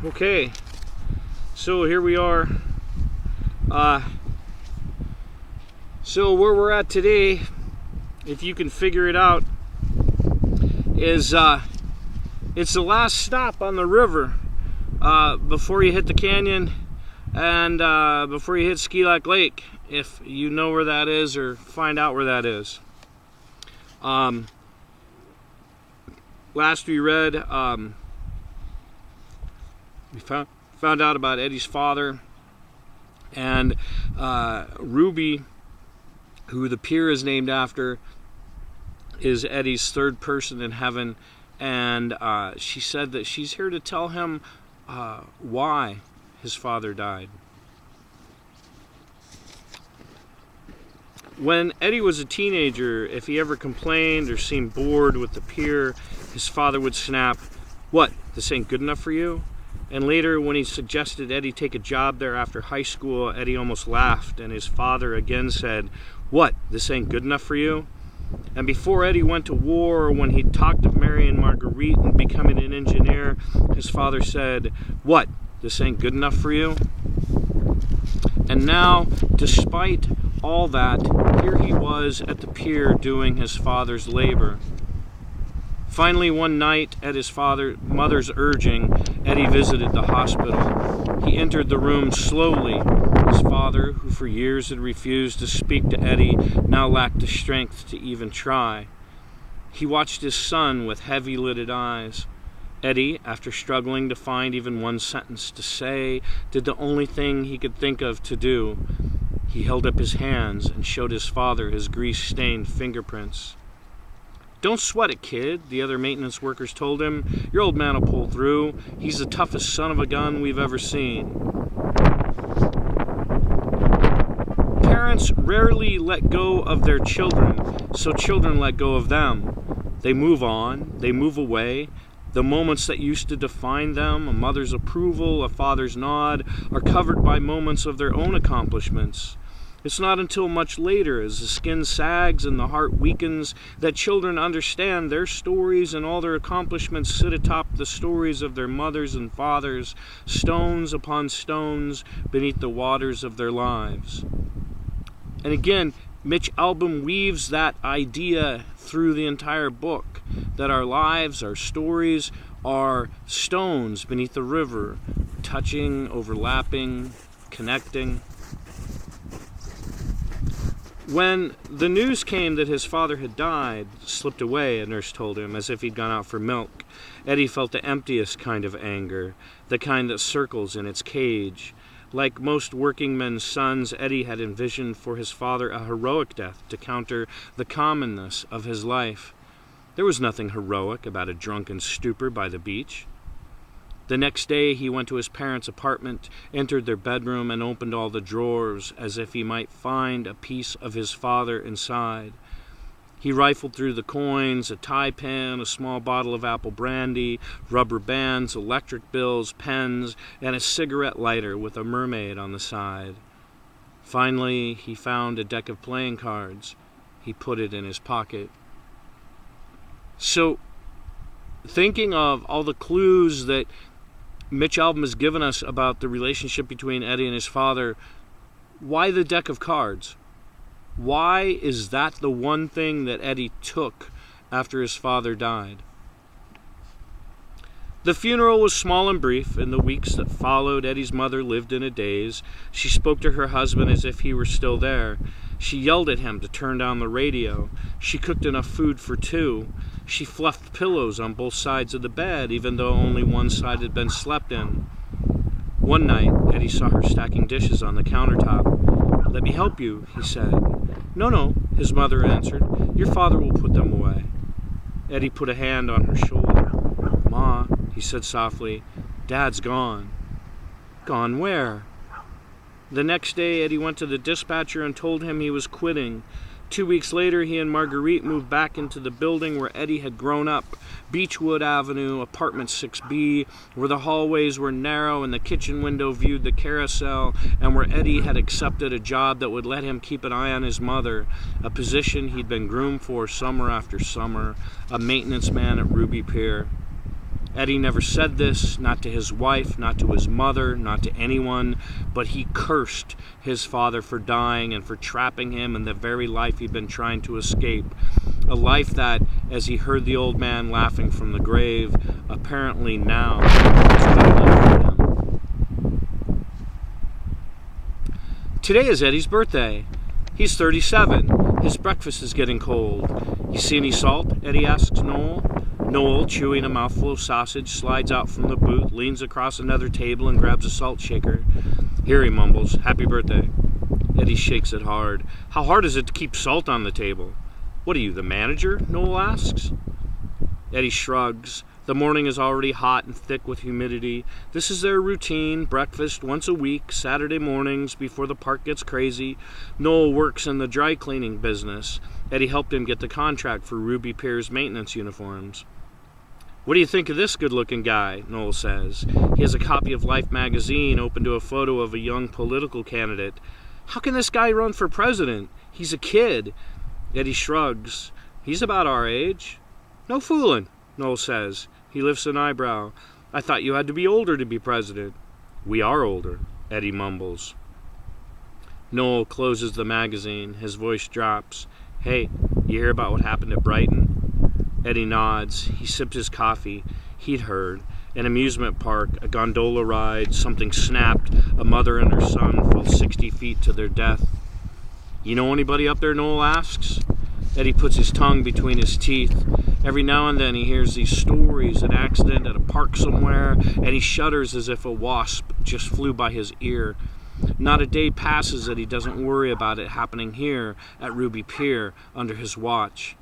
Okay, so here we are. So where we're at today, if you can figure it out, is it's the last stop on the river before you hit the canyon and before you hit Ski Lake, if you know where that is or find out where that is. Last we read, we found out about Eddie's father, and Ruby, who the pier is named after, is Eddie's third person in heaven, and she said that she's here to tell him why his father died. When Eddie was a teenager, if he ever complained or seemed bored with the pier, his father would snap, "What, this ain't good enough for you?" And later, when he suggested Eddie take a job there after high school, Eddie almost laughed, and his father again said, "What, this ain't good enough for you?" And before Eddie went to war, or when he talked of marrying Marguerite and becoming an engineer, his father said, "What, this ain't good enough for you?" And now, despite all that, here he was at the pier doing his father's labor. Finally, one night, at his mother's urging, Eddie visited the hospital. He entered the room slowly. His father, who for years had refused to speak to Eddie, now lacked the strength to even try. He watched his son with heavy-lidded eyes. Eddie, after struggling to find even one sentence to say, did the only thing he could think of to do. He held up his hands and showed his father his grease-stained fingerprints. "Don't sweat it, kid," the other maintenance workers told him. "Your old man will pull through. He's the toughest son of a gun we've ever seen." Parents rarely let go of their children, so children let go of them. They move on, they move away. The moments that used to define them, a mother's approval, a father's nod, are covered by moments of their own accomplishments. It's not until much later, as the skin sags and the heart weakens, that children understand their stories and all their accomplishments sit atop the stories of their mothers and fathers, stones upon stones beneath the waters of their lives. And again, Mitch Albom weaves that idea through the entire book, that our lives, our stories, are stones beneath the river, touching, overlapping, connecting. When the news came that his father had died, slipped away, a nurse told him, as if he'd gone out for milk, Eddie felt the emptiest kind of anger, the kind that circles in its cage. Like most working men's sons, Eddie had envisioned for his father a heroic death to counter the commonness of his life. There was nothing heroic about a drunken stupor by the beach. The next day he went to his parents' apartment, entered their bedroom, and opened all the drawers as if he might find a piece of his father inside. He rifled through the coins, a tie pin, a small bottle of apple brandy, rubber bands, electric bills, pens, and a cigarette lighter with a mermaid on the side. Finally, he found a deck of playing cards. He put it in his pocket. So, thinking of all the clues that Mitch Albom has given us about the relationship between Eddie and his father, why the deck of cards? Why is that the one thing that Eddie took after his father died? The funeral was small and brief. In the weeks that followed, Eddie's mother lived in a daze. She spoke to her husband as if he were still there. She yelled at him to turn down the radio. She cooked enough food for two. She fluffed pillows on both sides of the bed, even though only one side had been slept in. One night, Eddie saw her stacking dishes on the countertop. "Let me help you," he said. No, his mother answered. "Your father will put them away." Eddie put a hand on her shoulder. "Ma," he said softly, "Dad's gone." "Gone where?" The next day, Eddie went to the dispatcher and told him he was quitting. 2 weeks later, he and Marguerite moved back into the building where Eddie had grown up, Beechwood Avenue, apartment 6B, where the hallways were narrow and the kitchen window viewed the carousel, and where Eddie had accepted a job that would let him keep an eye on his mother, a position he'd been groomed for summer after summer, a maintenance man at Ruby Pier. Eddie never said this, not to his wife, not to his mother, not to anyone, but he cursed his father for dying and for trapping him in the very life he'd been trying to escape. A life that, as he heard the old man laughing from the grave, apparently now was good enough for him. Today is Eddie's birthday. He's 37. His breakfast is getting cold. You see any salt? Eddie asks Noel. Noel, chewing a mouthful of sausage, slides out from the booth, leans across another table, and grabs a salt shaker. Here, he mumbles, "Happy birthday." Eddie shakes it hard. How hard is it to keep salt on the table? What are you, the manager? Noel asks. Eddie shrugs. The morning is already hot and thick with humidity. This is their routine, breakfast once a week, Saturday mornings before the park gets crazy. Noel works in the dry cleaning business. Eddie helped him get the contract for Ruby Pier's maintenance uniforms. What do you think of this good-looking guy? Noel says. He has a copy of Life magazine open to a photo of a young political candidate. How can this guy run for president? He's a kid. Eddie shrugs. He's about our age. No fooling, Noel says. He lifts an eyebrow. I thought you had to be older to be president. We are older, Eddie mumbles. Noel closes the magazine. His voice drops. Hey, you hear about what happened at Brighton? Eddie nods. He sipped his coffee. He'd heard. An amusement park, a gondola ride, something snapped. A mother and her son fell 60 feet to their death. You know anybody up there? Noel asks. Eddie puts his tongue between his teeth. Every now and then he hears these stories, an accident at a park somewhere, and he shudders as if a wasp just flew by his ear. Not a day passes that he doesn't worry about it happening here at Ruby Pier under his watch.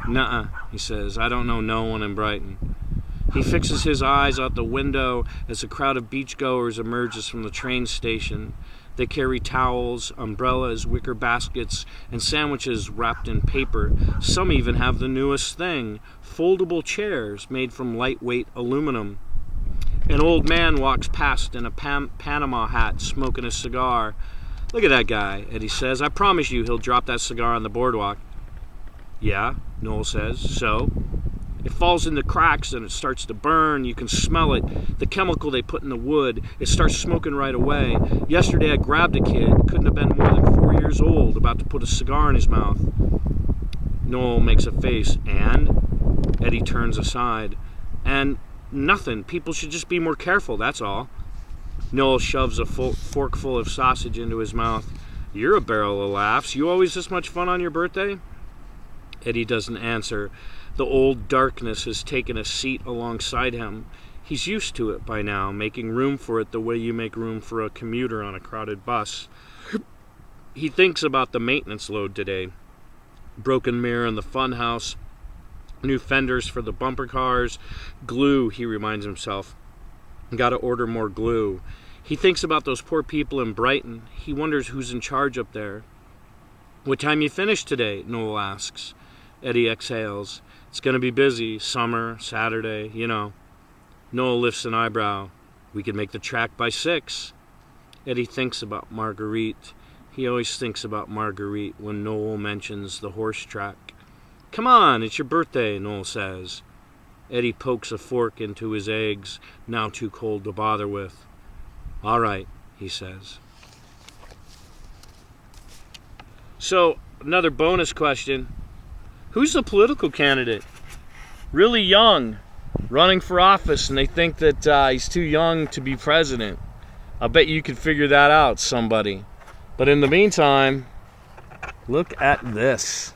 Nuh-uh, he says. I don't know no one in Brighton. He fixes his eyes out the window as a crowd of beachgoers emerges from the train station. They carry towels, umbrellas, wicker baskets, and sandwiches wrapped in paper. Some even have the newest thing, foldable chairs made from lightweight aluminum. An old man walks past in a Panama hat, smoking a cigar. Look at that guy, Eddie says. I promise you he'll drop that cigar on the boardwalk. Yeah, Noel says. So? It falls into cracks and it starts to burn. You can smell it. The chemical they put in the wood. It starts smoking right away. Yesterday I grabbed a kid. Couldn't have been more than 4 years old, about to put a cigar in his mouth. Noel makes a face. And? Eddie turns aside. And nothing. People should just be more careful, that's all. Noel shoves a forkful of sausage into his mouth. You're a barrel of laughs. You always this much fun on your birthday? Eddie doesn't answer. The old darkness has taken a seat alongside him. He's used to it by now, making room for it the way you make room for a commuter on a crowded bus. He thinks about the maintenance load today. Broken mirror in the funhouse, new fenders for the bumper cars, glue, he reminds himself. Gotta order more glue. He thinks about those poor people in Brighton. He wonders who's in charge up there. What time you finish today? Noel asks. Eddie exhales. It's going to be busy. Summer, Saturday, you know. Noel lifts an eyebrow. We could make the track by 6. Eddie thinks about Marguerite. He always thinks about Marguerite when Noel mentions the horse track. Come on, it's your birthday, Noel says. Eddie pokes a fork into his eggs, now too cold to bother with. All right, he says. So, another bonus question. Who's the political candidate? Really young, running for office, and they think that he's too young to be president. I bet you could figure that out, somebody. But in the meantime, look at this.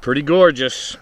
Pretty gorgeous.